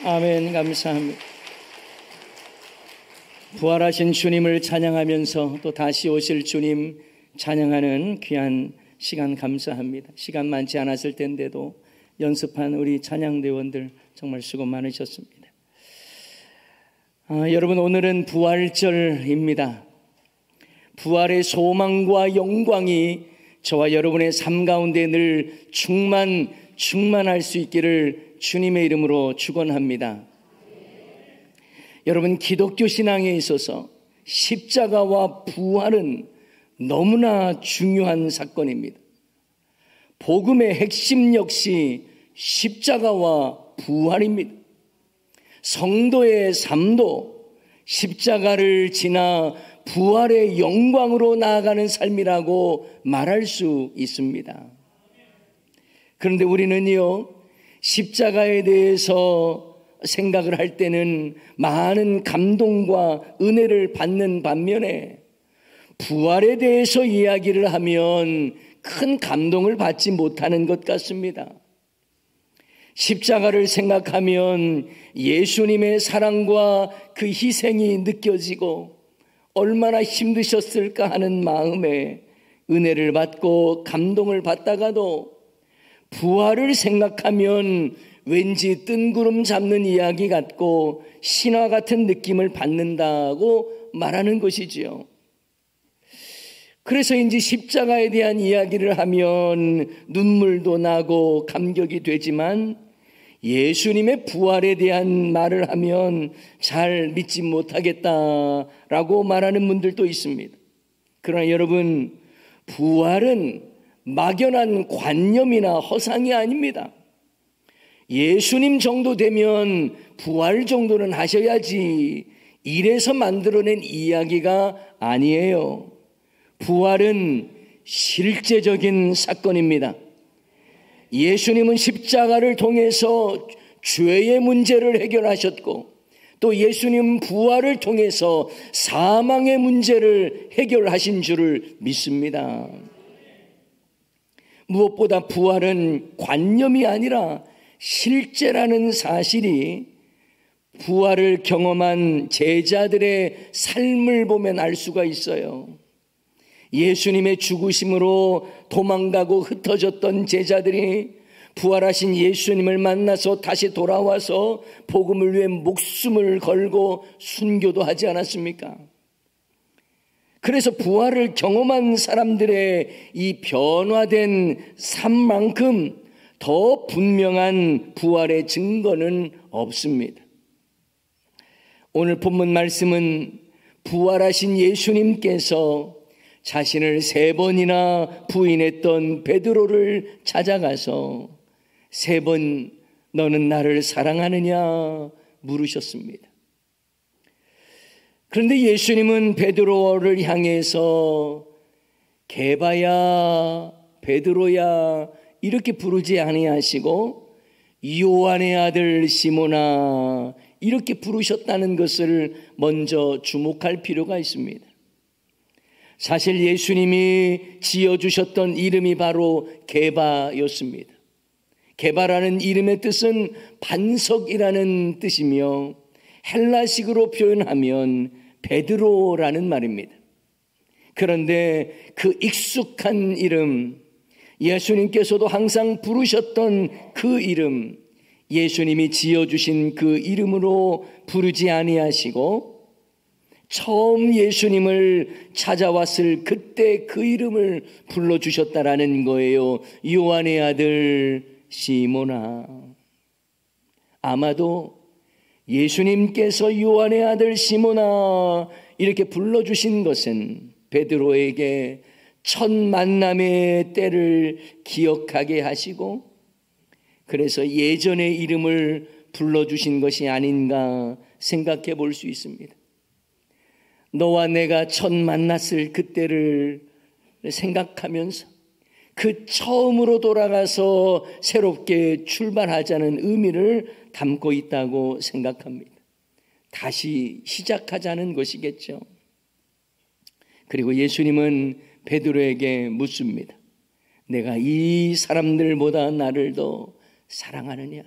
아멘. 감사합니다. 부활하신 주님을 찬양하면서 또 다시 오실 주님 찬양하는 귀한 시간 감사합니다. 시간 많지 않았을 텐데도 연습한 우리 찬양대원들 정말 수고 많으셨습니다. 여러분, 오늘은 부활절입니다. 부활의 소망과 영광이 저와 여러분의 삶 가운데 늘 충만할 수 있기를 주님의 이름으로 축원합니다. 여러분, 기독교 신앙에 있어서 십자가와 부활은 너무나 중요한 사건입니다. 복음의 핵심 역시 십자가와 부활입니다. 성도의 삶도 십자가를 지나 부활의 영광으로 나아가는 삶이라고 말할 수 있습니다. 그런데 우리는요, 십자가에 대해서 생각을 할 때는 많은 감동과 은혜를 받는 반면에 부활에 대해서 이야기를 하면 큰 감동을 받지 못하는 것 같습니다. 십자가를 생각하면 예수님의 사랑과 그 희생이 느껴지고 얼마나 힘드셨을까 하는 마음에 은혜를 받고 감동을 받다가도 부활을 생각하면 왠지 뜬구름 잡는 이야기 같고 신화 같은 느낌을 받는다고 말하는 것이지요. 그래서인지 십자가에 대한 이야기를 하면 눈물도 나고 감격이 되지만 예수님의 부활에 대한 말을 하면 잘 믿지 못하겠다라고 말하는 분들도 있습니다. 그러나 여러분, 부활은 막연한 관념이나 허상이 아닙니다. 예수님 정도 되면 부활 정도는 하셔야지 이래서 만들어낸 이야기가 아니에요. 부활은 실제적인 사건입니다. 예수님은 십자가를 통해서 죄의 문제를 해결하셨고 또 예수님 부활을 통해서 사망의 문제를 해결하신 줄을 믿습니다. 무엇보다 부활은 관념이 아니라 실제라는 사실이 부활을 경험한 제자들의 삶을 보면 알 수가 있어요. 예수님의 죽으심으로 도망가고 흩어졌던 제자들이 부활하신 예수님을 만나서 다시 돌아와서 복음을 위해 목숨을 걸고 순교도 하지 않았습니까? 그래서 부활을 경험한 사람들의 이 변화된 삶만큼 더 분명한 부활의 증거는 없습니다. 오늘 본문 말씀은 부활하신 예수님께서 자신을 3번이나 부인했던 베드로를 찾아가서 3번 너는 나를 사랑하느냐 물으셨습니다. 그런데 예수님은 베드로를 향해서 게바야 베드로야 이렇게 부르지 아니하시고 요한의 아들 시몬아 이렇게 부르셨다는 것을 먼저 주목할 필요가 있습니다. 사실 예수님이 지어주셨던 이름이 바로 게바였습니다. 게바라는 이름의 뜻은 반석이라는 뜻이며 헬라식으로 표현하면 베드로라는 말입니다. 그런데 그 익숙한 이름, 예수님께서도 항상 부르셨던 그 이름, 예수님이 지어주신 그 이름으로 부르지 아니하시고 처음 예수님을 찾아왔을 그때 그 이름을 불러주셨다라는 거예요. 요한의 아들 시몬아. 아마도 예수님께서 요한의 아들 시몬아 이렇게 불러주신 것은 베드로에게 첫 만남의 때를 기억하게 하시고 그래서 예전의 이름을 불러주신 것이 아닌가 생각해 볼 수 있습니다. 너와 내가 첫 만났을 그때를 생각하면서 그 처음으로 돌아가서 새롭게 출발하자는 의미를 담고 있다고 생각합니다. 다시 시작하자는 것이겠죠. 그리고 예수님은 베드로에게 묻습니다. 내가 이 사람들보다 나를 더 사랑하느냐?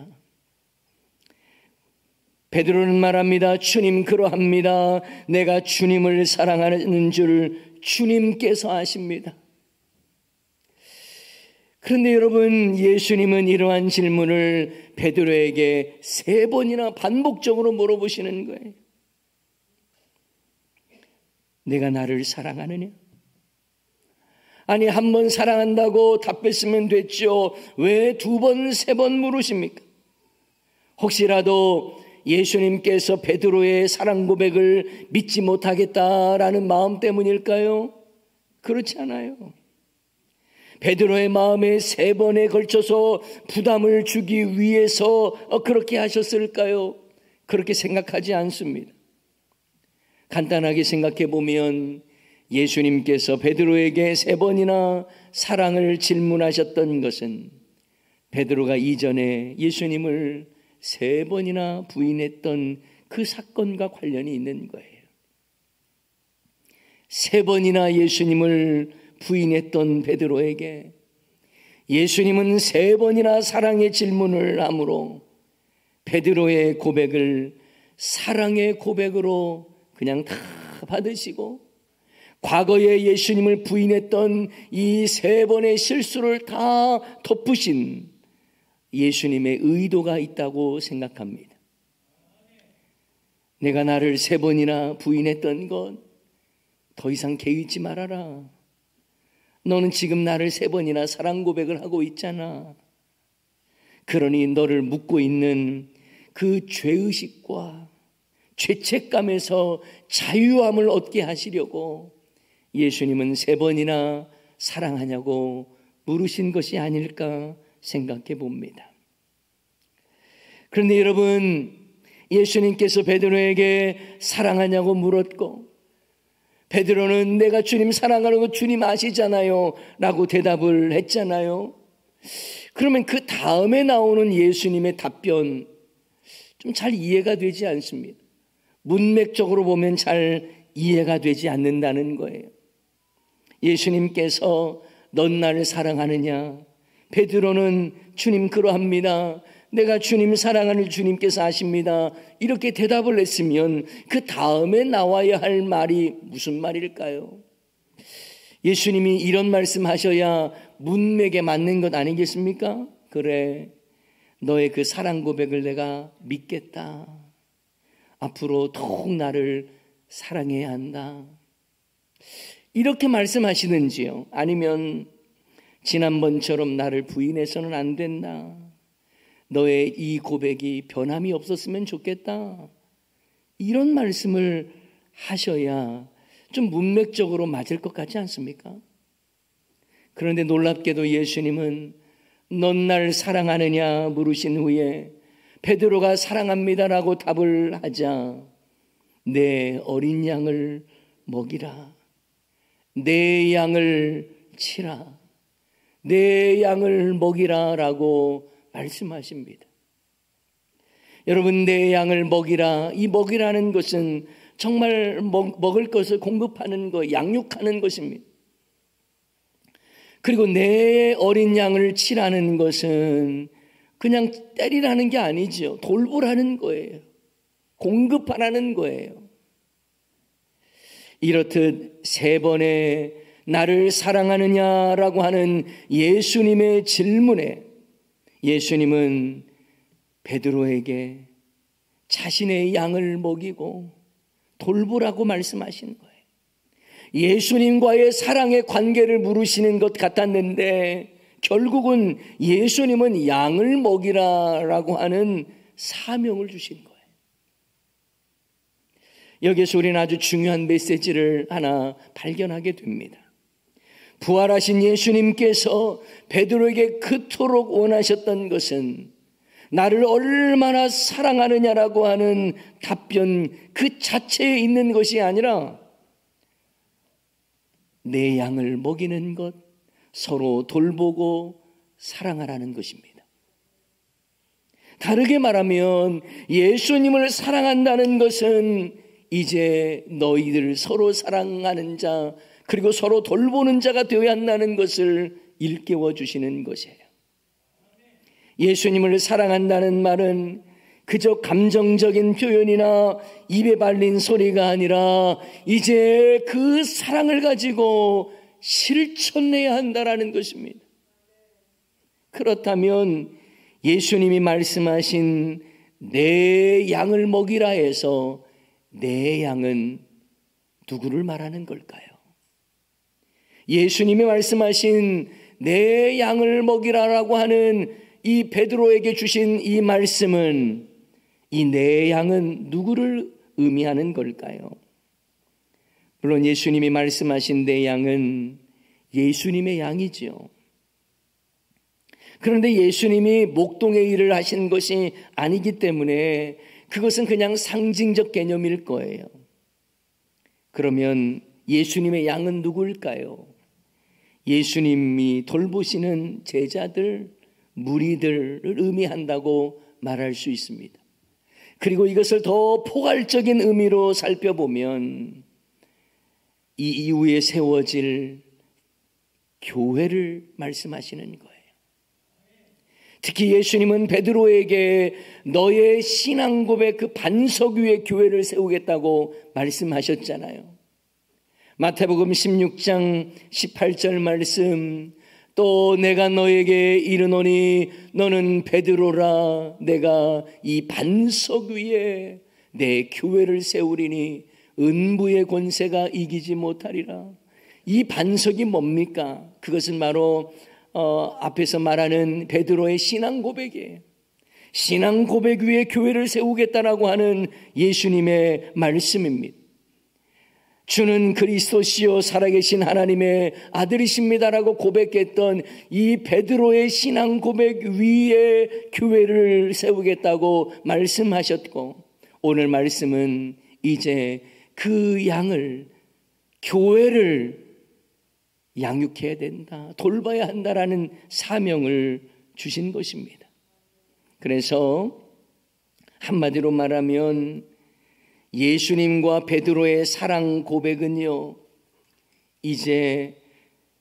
베드로는 말합니다. 주님 그러합니다. 내가 주님을 사랑하는 줄 주님께서 아십니다. 그런데 여러분, 예수님은 이러한 질문을 베드로에게 3번이나 반복적으로 물어보시는 거예요. 내가 나를 사랑하느냐? 아니, 한 번 사랑한다고 답했으면 됐죠. 왜 2번, 3번 물으십니까? 혹시라도 예수님께서 베드로의 사랑 고백을 믿지 못하겠다라는 마음 때문일까요? 그렇지 않아요. 베드로의 마음에 3번에 걸쳐서 부담을 주기 위해서 그렇게 하셨을까요? 그렇게 생각하지 않습니다. 간단하게 생각해 보면 예수님께서 베드로에게 3번이나 사랑을 질문하셨던 것은 베드로가 이전에 예수님을 3번이나 부인했던 그 사건과 관련이 있는 거예요. 3번이나 예수님을 부인했던 베드로에게 예수님은 3번이나 사랑의 질문을 하므로 베드로의 고백을 사랑의 고백으로 그냥 다 받으시고 과거에 예수님을 부인했던 이 3번의 실수를 다 덮으신 예수님의 의도가 있다고 생각합니다. 내가 나를 3번이나 부인했던 것 더 이상 개의치 말아라. 너는 지금 나를 3번이나 사랑 고백을 하고 있잖아. 그러니 너를 묻고 있는 그 죄의식과 죄책감에서 자유함을 얻게 하시려고 예수님은 3번이나 사랑하냐고 물으신 것이 아닐까 생각해 봅니다. 그런데 여러분, 예수님께서 베드로에게 사랑하냐고 물었고 베드로는 내가 주님 사랑하는 거 주님 아시잖아요 라고 대답을 했잖아요. 그러면 그 다음에 나오는 예수님의 답변 좀 잘 이해가 되지 않습니다. 문맥적으로 보면 잘 이해가 되지 않는다는 거예요. 예수님께서 넌 나를 사랑하느냐? 베드로는 주님 그러합니다. 내가 주님 사랑하는 주님께서 아십니다. 이렇게 대답을 했으면 그 다음에 나와야 할 말이 무슨 말일까요? 예수님이 이런 말씀하셔야 문맥에 맞는 것 아니겠습니까? 그래, 너의 그 사랑 고백을 내가 믿겠다. 앞으로 더욱 나를 사랑해야 한다. 이렇게 말씀하시는지요? 아니면 지난번처럼 나를 부인해서는 안 된다. 너의 이 고백이 변함이 없었으면 좋겠다. 이런 말씀을 하셔야 좀 문맥적으로 맞을 것 같지 않습니까? 그런데 놀랍게도 예수님은 넌 날 사랑하느냐 물으신 후에 베드로가 사랑합니다라고 답을 하자 내 어린 양을 먹이라. 내 양을 치라. 내 양을 먹이라 라고 말씀하십니다. 여러분, 내 양을 먹이라. 이 먹이라는 것은 정말 먹을 것을 공급하는 것, 양육하는 것입니다. 그리고 내 어린 양을 치라는 것은 그냥 때리라는 게 아니죠. 돌보라는 거예요. 공급하라는 거예요. 이렇듯 3번의 나를 사랑하느냐라고 하는 예수님의 질문에 예수님은 베드로에게 자신의 양을 먹이고 돌보라고 말씀하신 거예요. 예수님과의 사랑의 관계를 물으시는 것 같았는데 결국은 예수님은 양을 먹이라라고 하는 사명을 주신 거예요. 여기서 우리는 아주 중요한 메시지를 하나 발견하게 됩니다. 부활하신 예수님께서 베드로에게 그토록 원하셨던 것은 나를 얼마나 사랑하느냐라고 하는 답변 그 자체에 있는 것이 아니라 내 양을 먹이는 것, 서로 돌보고 사랑하라는 것입니다. 다르게 말하면 예수님을 사랑한다는 것은 이제 너희들 서로 사랑하는 자 그리고 서로 돌보는 자가 되어야 한다는 것을 일깨워 주시는 것이에요. 예수님을 사랑한다는 말은 그저 감정적인 표현이나 입에 발린 소리가 아니라 이제 그 사랑을 가지고 실천해야 한다는 것입니다. 그렇다면 예수님이 말씀하신 내 양을 먹이라 해서 내 양은 누구를 말하는 걸까요? 예수님이 말씀하신 내 양을 먹이라라고 하는 이 베드로에게 주신 이 말씀은 이 내 양은 누구를 의미하는 걸까요? 물론 예수님이 말씀하신 내 양은 예수님의 양이죠. 그런데 예수님이 목동의 일을 하신 것이 아니기 때문에 그것은 그냥 상징적 개념일 거예요. 그러면 예수님의 양은 누구일까요? 예수님이 돌보시는 제자들, 무리들을 의미한다고 말할 수 있습니다. 그리고 이것을 더 포괄적인 의미로 살펴보면 이 이후에 세워질 교회를 말씀하시는 거예요. 특히 예수님은 베드로에게 너의 신앙 고백 그 반석 위에 교회를 세우겠다고 말씀하셨잖아요. 마태복음 16장 18절 말씀, 또 내가 너에게 이르노니 너는 베드로라, 내가 이 반석 위에 내 교회를 세우리니 은부의 권세가 이기지 못하리라. 이 반석이 뭡니까? 그것은 바로 앞에서 말하는 베드로의 신앙 고백이에요. 신앙 고백 위에 교회를 세우겠다라고 하는 예수님의 말씀입니다. 주는 그리스도시요 살아계신 하나님의 아들이십니다라고 고백했던 이 베드로의 신앙 고백 위에 교회를 세우겠다고 말씀하셨고, 오늘 말씀은 이제 그 양을, 교회를 양육해야 된다, 돌봐야 한다라는 사명을 주신 것입니다. 그래서 한마디로 말하면 예수님과 베드로의 사랑 고백은요, 이제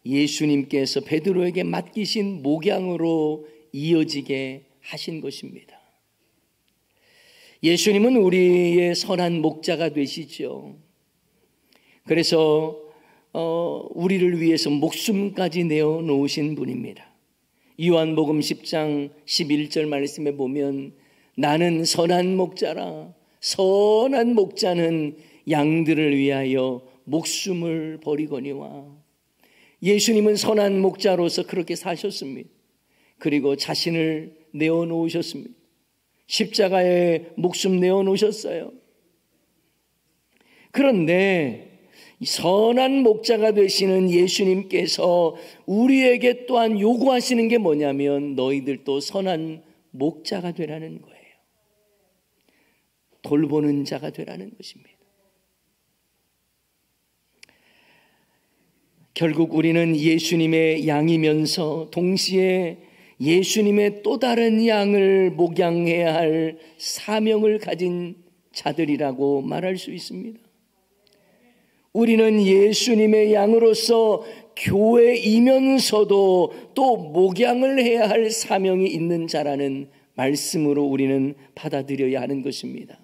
예수님께서 베드로에게 맡기신 목양으로 이어지게 하신 것입니다. 예수님은 우리의 선한 목자가 되시죠. 그래서 우리를 위해서 목숨까지 내어놓으신 분입니다. 요한복음 10장 11절 말씀에 보면 나는 선한 목자라, 선한 목자는 양들을 위하여 목숨을 버리거니와. 예수님은 선한 목자로서 그렇게 사셨습니다. 그리고 자신을 내어놓으셨습니다. 십자가에 목숨 내어놓으셨어요. 그런데 선한 목자가 되시는 예수님께서 우리에게 또한 요구하시는 게 뭐냐면 너희들도 선한 목자가 되라는 거예요. 돌보는 자가 되라는 것입니다. 결국 우리는 예수님의 양이면서 동시에 예수님의 또 다른 양을 목양해야 할 사명을 가진 자들이라고 말할 수 있습니다. 우리는 예수님의 양으로서 교회이면서도 또 목양을 해야 할 사명이 있는 자라는 말씀으로 우리는 받아들여야 하는 것입니다.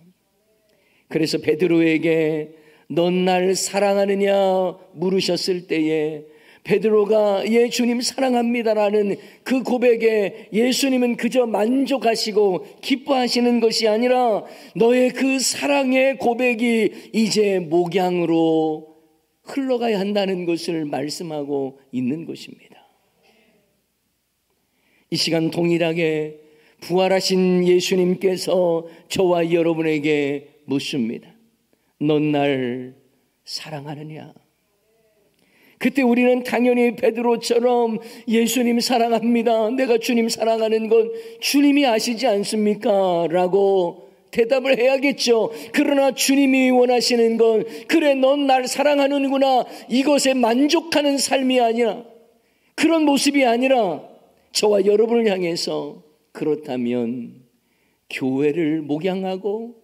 그래서 베드로에게 넌 날 사랑하느냐 물으셨을 때에 베드로가 예 주님 사랑합니다라는 그 고백에 예수님은 그저 만족하시고 기뻐하시는 것이 아니라 너의 그 사랑의 고백이 이제 목양으로 흘러가야 한다는 것을 말씀하고 있는 것입니다. 이 시간 동일하게 부활하신 예수님께서 저와 여러분에게 묻습니다. 넌 날 사랑하느냐? 그때 우리는 당연히 베드로처럼 예수님 사랑합니다, 내가 주님 사랑하는 건 주님이 아시지 않습니까? 라고 대답을 해야겠죠. 그러나 주님이 원하시는 건 그래 넌 날 사랑하는구나, 이것에 만족하는 삶이 아니라, 그런 모습이 아니라 저와 여러분을 향해서 그렇다면 교회를 목양하고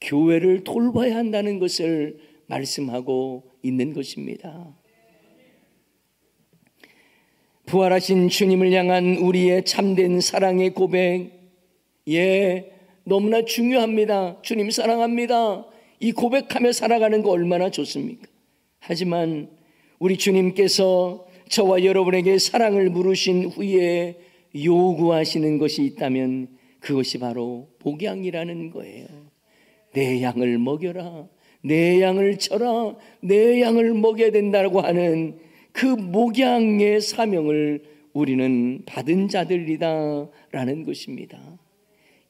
교회를 돌봐야 한다는 것을 말씀하고 있는 것입니다. 부활하신 주님을 향한 우리의 참된 사랑의 고백, 예, 너무나 중요합니다. 주님 사랑합니다. 이 고백하며 살아가는 거 얼마나 좋습니까? 하지만 우리 주님께서 저와 여러분에게 사랑을 물으신 후에 요구하시는 것이 있다면 그것이 바로 목양이라는 거예요. 내 양을 먹여라, 내 양을 쳐라, 내 양을 먹여야 된다고 하는 그 목양의 사명을 우리는 받은 자들이다라는 것입니다.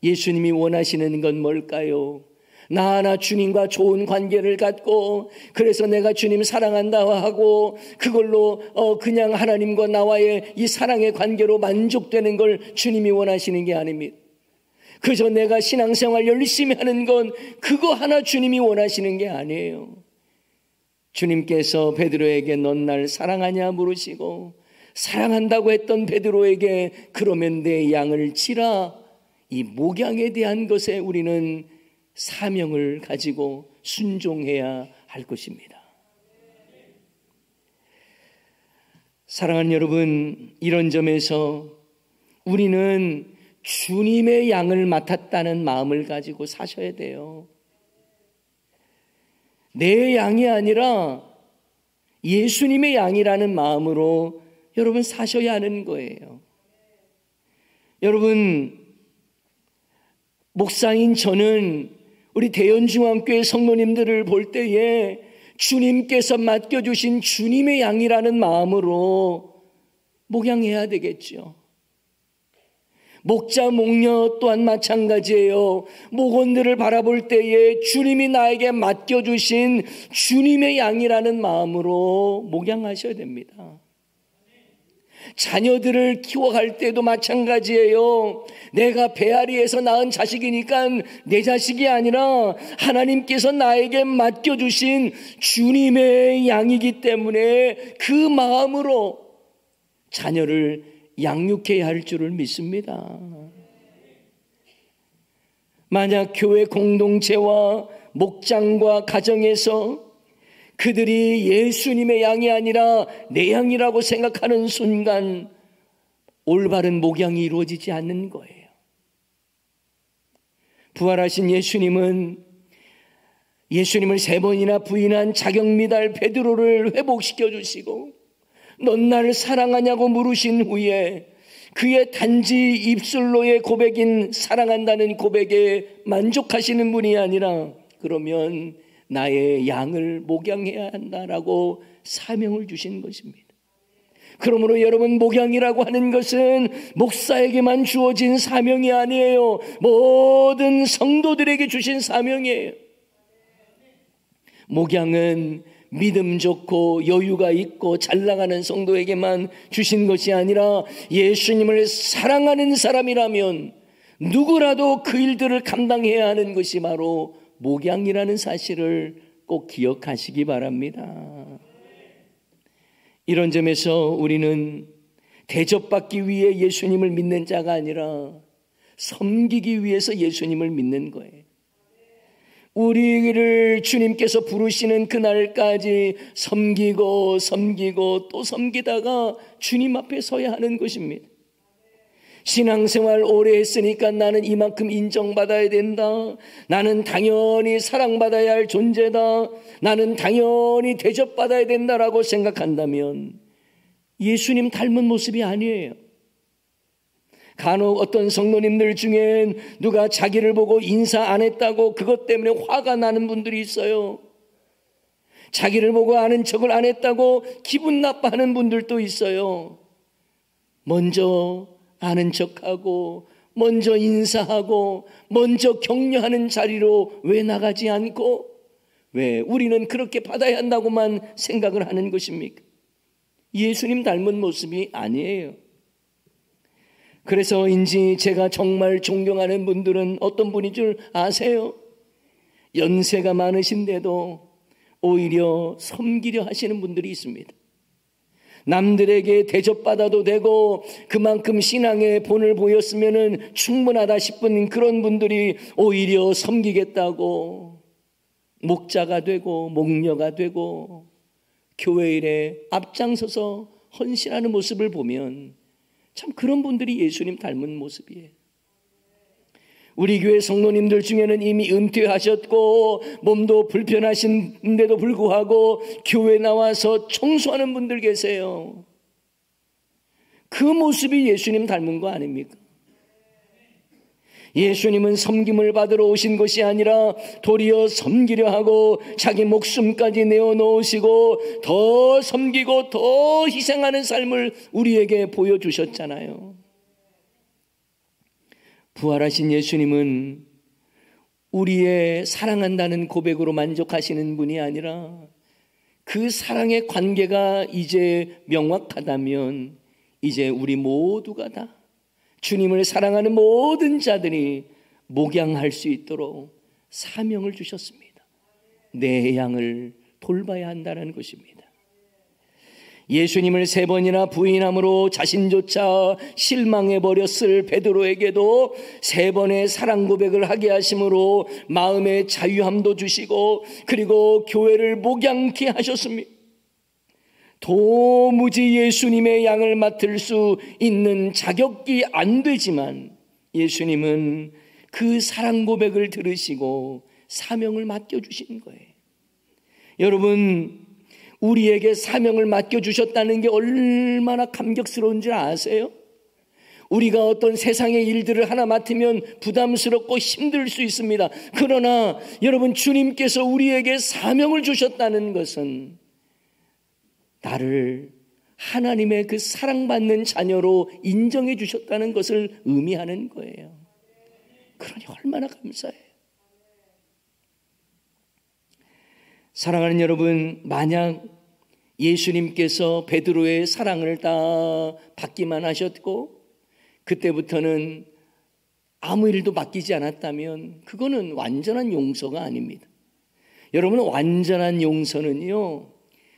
예수님이 원하시는 건 뭘까요? 나 하나 주님과 좋은 관계를 갖고 그래서 내가 주님 사랑한다 하고 그걸로 그냥 하나님과 나와의 이 사랑의 관계로 만족되는 걸 주님이 원하시는 게 아닙니다. 그저 내가 신앙생활 열심히 하는 건 그거 하나 주님이 원하시는 게 아니에요. 주님께서 베드로에게 넌 날 사랑하냐 물으시고 사랑한다고 했던 베드로에게 그러면 내 양을 치라, 이 목양에 대한 것에 우리는 사명을 가지고 순종해야 할 것입니다. 사랑하는 여러분, 이런 점에서 우리는 주님의 양을 맡았다는 마음을 가지고 사셔야 돼요. 내 양이 아니라 예수님의 양이라는 마음으로 여러분 사셔야 하는 거예요. 여러분, 목사인 저는 우리 대연중앙교회 성도님들을 볼 때에 주님께서 맡겨주신 주님의 양이라는 마음으로 목양해야 되겠죠. 목자, 목녀 또한 마찬가지예요. 목원들을 바라볼 때에 주님이 나에게 맡겨주신 주님의 양이라는 마음으로 목양하셔야 됩니다. 자녀들을 키워갈 때도 마찬가지예요. 내가 배앓이에서 낳은 자식이니까 내 자식이 아니라 하나님께서 나에게 맡겨주신 주님의 양이기 때문에 그 마음으로 자녀를 양육해야 할 줄을 믿습니다. 만약 교회 공동체와 목장과 가정에서 그들이 예수님의 양이 아니라 내 양이라고 생각하는 순간 올바른 목양이 이루어지지 않는 거예요. 부활하신 예수님을 3번이나 부인한 자격미달 베드로를 회복시켜 주시고 넌 나를 사랑하냐고 물으신 후에 그의 단지 입술로의 고백인 사랑한다는 고백에 만족하시는 분이 아니라 그러면 나의 양을 목양해야 한다라고 사명을 주신 것입니다. 그러므로 여러분, 목양이라고 하는 것은 목사에게만 주어진 사명이 아니에요. 모든 성도들에게 주신 사명이에요. 목양은 믿음 좋고 여유가 있고 잘 나가는 성도에게만 주신 것이 아니라 예수님을 사랑하는 사람이라면 누구라도 그 일들을 감당해야 하는 것이 바로 목양이라는 사실을 꼭 기억하시기 바랍니다. 이런 점에서 우리는 대접받기 위해 예수님을 믿는 자가 아니라 섬기기 위해서 예수님을 믿는 거예요. 우리를 주님께서 부르시는 그날까지 섬기고 또 섬기다가 주님 앞에 서야 하는 것입니다. 신앙생활 오래 했으니까 나는 이만큼 인정받아야 된다. 나는 당연히 사랑받아야 할 존재다. 나는 당연히 대접받아야 된다라고 생각한다면 예수님 닮은 모습이 아니에요. 간혹 어떤 성도님들 중엔 누가 자기를 보고 인사 안 했다고 그것 때문에 화가 나는 분들이 있어요. 자기를 보고 아는 척을 안 했다고 기분 나빠하는 분들도 있어요. 먼저 아는 척하고 먼저 인사하고 먼저 격려하는 자리로 왜 나가지 않고 왜 우리는 그렇게 받아야 한다고만 생각을 하는 것입니까? 예수님 닮은 모습이 아니에요. 그래서인지 제가 정말 존경하는 분들은 어떤 분인 줄 아세요? 연세가 많으신데도 오히려 섬기려 하시는 분들이 있습니다. 남들에게 대접받아도 되고 그만큼 신앙의 본을 보였으면 충분하다 싶은 그런 분들이 오히려 섬기겠다고 목자가 되고 목녀가 되고 교회 일에 앞장서서 헌신하는 모습을 보면 참 그런 분들이 예수님 닮은 모습이에요. 우리 교회 성도님들 중에는 이미 은퇴하셨고 몸도 불편하신데도 불구하고 교회 나와서 청소하는 분들 계세요. 그 모습이 예수님 닮은 거 아닙니까? 예수님은 섬김을 받으러 오신 것이 아니라 도리어 섬기려 하고 자기 목숨까지 내어놓으시고 더 섬기고 더 희생하는 삶을 우리에게 보여주셨잖아요. 부활하신 예수님은 우리의 사랑한다는 고백으로 만족하시는 분이 아니라 그 사랑의 관계가 이제 명확하다면 이제 우리 모두가 다 주님을 사랑하는 모든 자들이 목양할 수 있도록 사명을 주셨습니다. 내 양을 돌봐야 한다는 것입니다. 예수님을 3번이나 부인함으로 자신조차 실망해버렸을 베드로에게도 3번의 사랑 고백을 하게 하심으로 마음의 자유함도 주시고 그리고 교회를 목양케 하셨습니다. 도무지 예수님의 양을 맡을 수 있는 자격이 안 되지만 예수님은 그 사랑 고백을 들으시고 사명을 맡겨주신 거예요. 여러분, 우리에게 사명을 맡겨주셨다는 게 얼마나 감격스러운 줄 아세요? 우리가 어떤 세상의 일들을 하나 맡으면 부담스럽고 힘들 수 있습니다. 그러나 여러분, 주님께서 우리에게 사명을 주셨다는 것은 나를 하나님의 그 사랑받는 자녀로 인정해 주셨다는 것을 의미하는 거예요. 그러니 얼마나 감사해요. 사랑하는 여러분, 만약 예수님께서 베드로의 사랑을 다 받기만 하셨고 그때부터는 아무 일도 맡기지 않았다면 그거는 완전한 용서가 아닙니다. 여러분, 완전한 용서는요,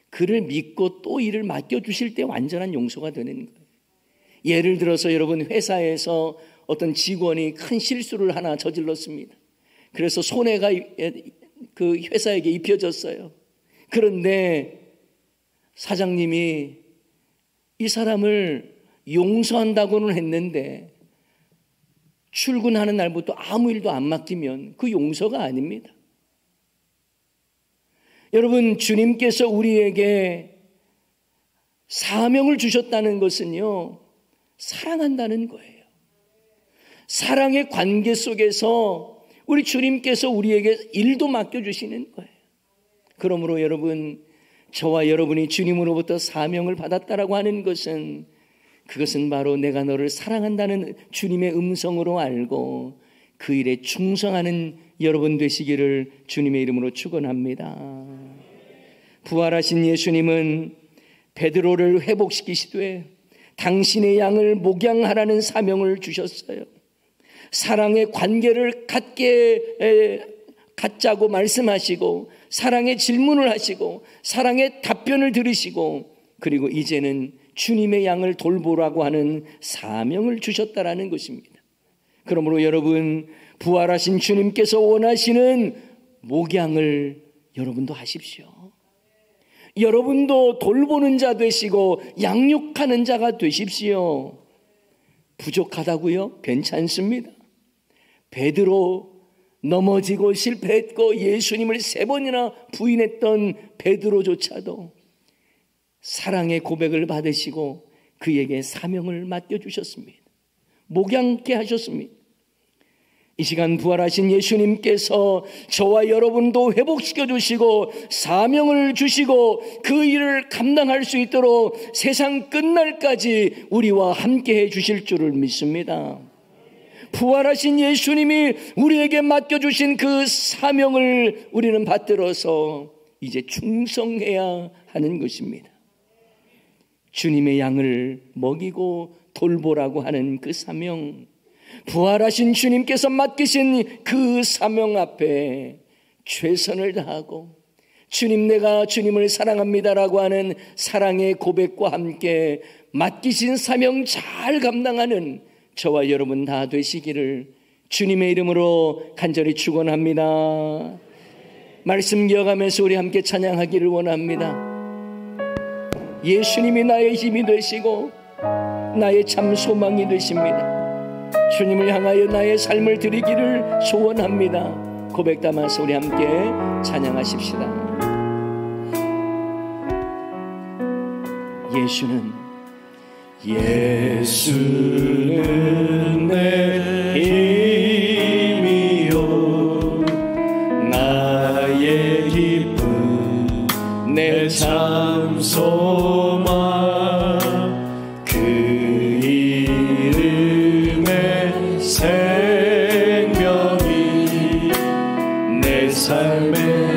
그를 믿고 또 일을 맡겨주실 때 완전한 용서가 되는 거예요. 예를 들어서 여러분, 회사에서 어떤 직원이 큰 실수를 하나 저질렀습니다. 그래서 손해가 그 회사에게 입혀졌어요. 그런데 사장님이 이 사람을 용서한다고는 했는데 출근하는 날부터 아무 일도 안 맡기면 그 용서가 아닙니다. 여러분, 주님께서 우리에게 사명을 주셨다는 것은요, 사랑한다는 거예요. 사랑의 관계 속에서 우리 주님께서 우리에게 일도 맡겨주시는 거예요. 그러므로 여러분, 저와 여러분이 주님으로부터 사명을 받았다라고 하는 것은 그것은 바로 내가 너를 사랑한다는 주님의 음성으로 알고 그 일에 충성하는 여러분 되시기를 주님의 이름으로 축원합니다. 부활하신 예수님은 베드로를 회복시키시되 당신의 양을 목양하라는 사명을 주셨어요. 사랑의 관계를 갖자고 말씀하시고 사랑의 질문을 하시고 사랑의 답변을 들으시고 그리고 이제는 주님의 양을 돌보라고 하는 사명을 주셨다라는 것입니다. 그러므로 여러분, 부활하신 주님께서 원하시는 목양을 여러분도 하십시오. 여러분도 돌보는 자 되시고 양육하는 자가 되십시오. 부족하다고요? 괜찮습니다. 베드로 넘어지고 실패했고 예수님을 3번이나 부인했던 베드로조차도 사랑의 고백을 받으시고 그에게 사명을 맡겨주셨습니다. 목양케 하셨습니다. 이 시간 부활하신 예수님께서 저와 여러분도 회복시켜 주시고 사명을 주시고 그 일을 감당할 수 있도록 세상 끝날까지 우리와 함께 해 주실 줄을 믿습니다. 부활하신 예수님이 우리에게 맡겨주신 그 사명을 우리는 받들어서 이제 충성해야 하는 것입니다. 주님의 양을 먹이고 돌보라고 하는 그 사명, 부활하신 주님께서 맡기신 그 사명 앞에 최선을 다하고 주님, 내가 주님을 사랑합니다라고 하는 사랑의 고백과 함께 맡기신 사명 잘 감당하는 저와 여러분 다 되시기를 주님의 이름으로 간절히 축원합니다. 말씀 기억하면서 우리 함께 찬양하기를 원합니다. 예수님이 나의 힘이 되시고 나의 참 소망이 되십니다. 주님을 향하여 나의 삶을 드리기를 소원합니다. 고백 담아서 우리 함께 찬양하십시다. 예수는 내 힘이요 나의 기쁨 내 참 소망 그 이름의 생명이 내 삶의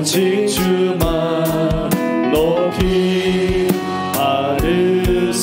오직 주만 높이 받으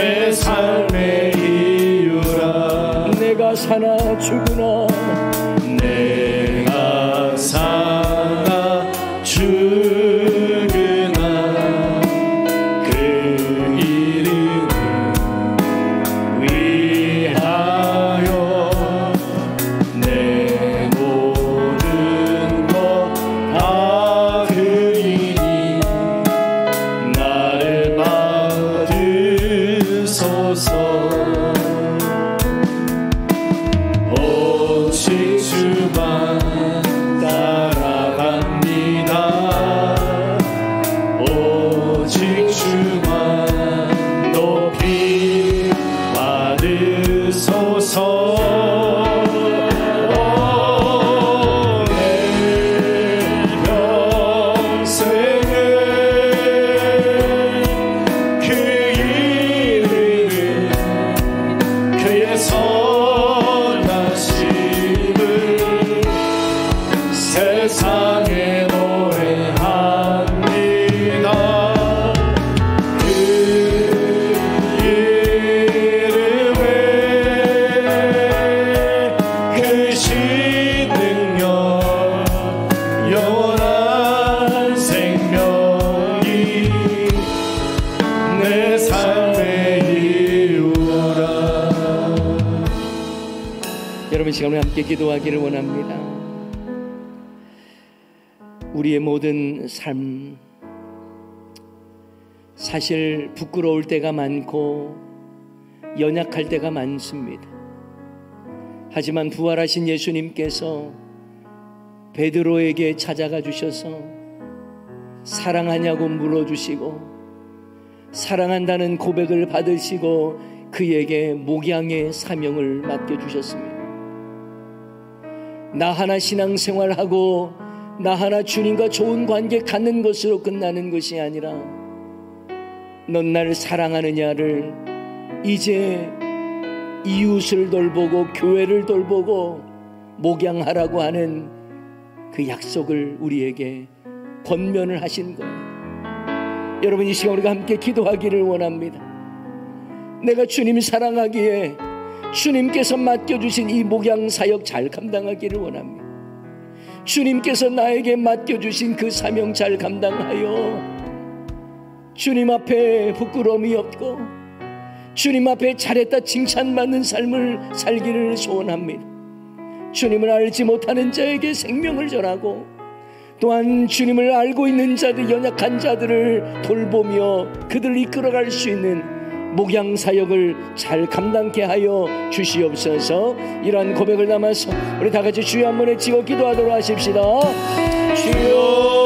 내 삶의 이유라. 내가 사나 죽으나 내가 사나 죽으나 그 이름을 위하여 내 모든 것 다 드리니 나를 받으소서. 오직 주만 따라갑니다. 오직 주만 높이 받으소서. 세상에 노래합니다. 그 이름에 크신 능력 영원한 생명이 내 삶의 이유라. 여러분 시간에 함께 기도하기를 원합니다. 우리의 모든 삶, 사실 부끄러울 때가 많고 연약할 때가 많습니다. 하지만 부활하신 예수님께서 베드로에게 찾아가 주셔서 사랑하냐고 물어주시고 사랑한다는 고백을 받으시고 그에게 목양의 사명을 맡겨주셨습니다. 나 하나 신앙생활하고 나 하나 주님과 좋은 관계 갖는 것으로 끝나는 것이 아니라 넌 나를 사랑하느냐를 이제 이웃을 돌보고 교회를 돌보고 목양하라고 하는 그 약속을 우리에게 권면을 하신 거예요. 여러분 이 시간 우리가 함께 기도하기를 원합니다. 내가 주님 사랑하기에 주님께서 맡겨주신 이 목양 사역 잘 감당하기를 원합니다. 주님께서 나에게 맡겨주신 그 사명 잘 감당하여 주님 앞에 부끄러움이 없고 주님 앞에 잘했다 칭찬받는 삶을 살기를 소원합니다. 주님을 알지 못하는 자에게 생명을 전하고 또한 주님을 알고 있는 자들, 연약한 자들을 돌보며 그들을 이끌어갈 수 있는 목양 사역을 잘 감당케 하여 주시옵소서. 이러한 고백을 담아서 우리 다 같이 주여 한 번에 찍어 기도하도록 하십시다. 주여